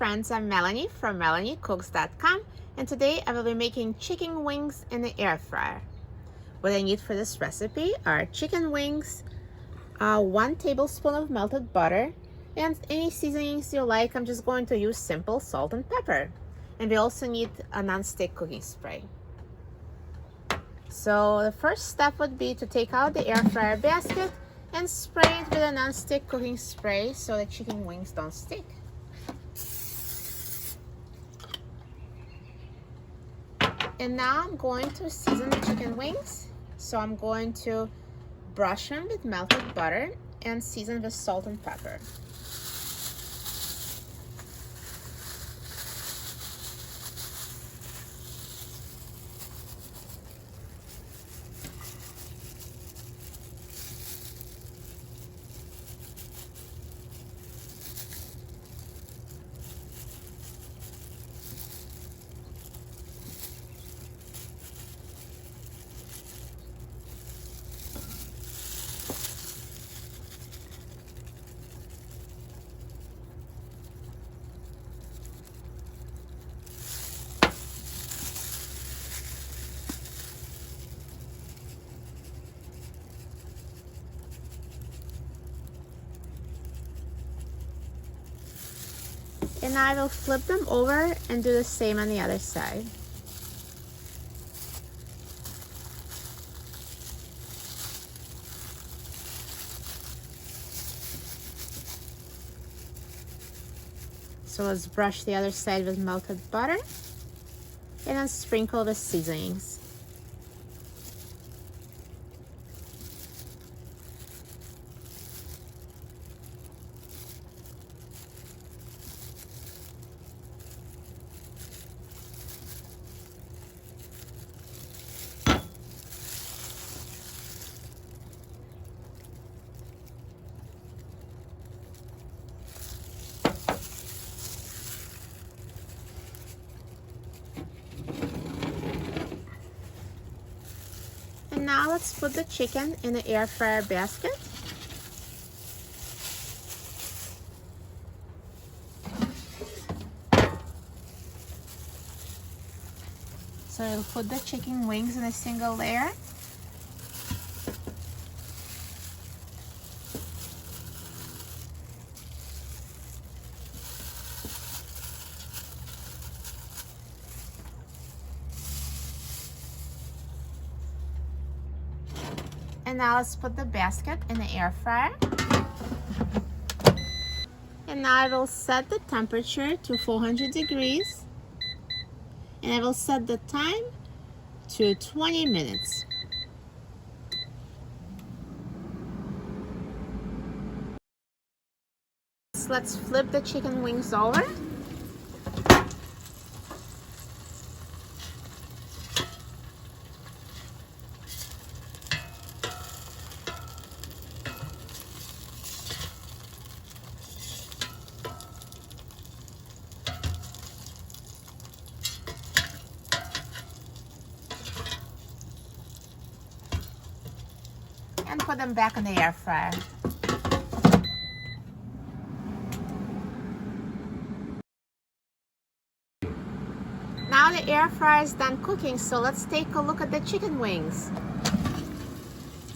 friends, I'm Melanie from MelanieCooks.com, and today I will be making chicken wings in the air fryer. What I need for this recipe are chicken wings, 1 tablespoon of melted butter, and any seasonings you like. I'm just going to use simple salt and pepper. And we also need a non-stick cooking spray. So the first step would be to take out the air fryer basket and spray it with a non-stick cooking spray so the chicken wings don't stick. And now I'm going to season the chicken wings. So I'm going to brush them with melted butter and season with salt and pepper. And now I will flip them over and do the same on the other side. So let's brush the other side with melted butter and then sprinkle the seasonings. And now let's put the chicken in the air fryer basket. So I'll put the chicken wings in a single layer. And now let's put the basket in the air fryer. And now I will set the temperature to 400 degrees. And I will set the time to 20 minutes. Let's flip the chicken wings over. And put them back in the air fryer. Now the air fryer is done cooking, so let's take a look at the chicken wings.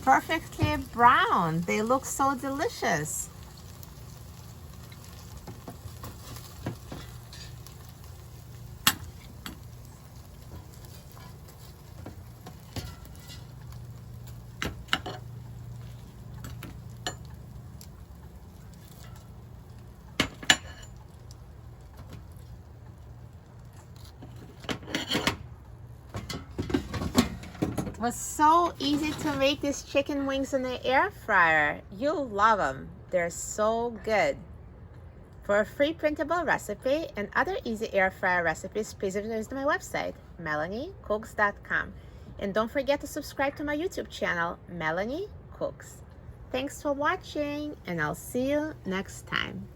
Perfectly brown. They look so delicious. It was so easy to make these chicken wings in the air fryer. You'll love them. They're so good. For a free printable recipe and other easy air fryer recipes, please visit my website, MelanieCooks.com. And don't forget to subscribe to my YouTube channel, Melanie Cooks. Thanks for watching, and I'll see you next time.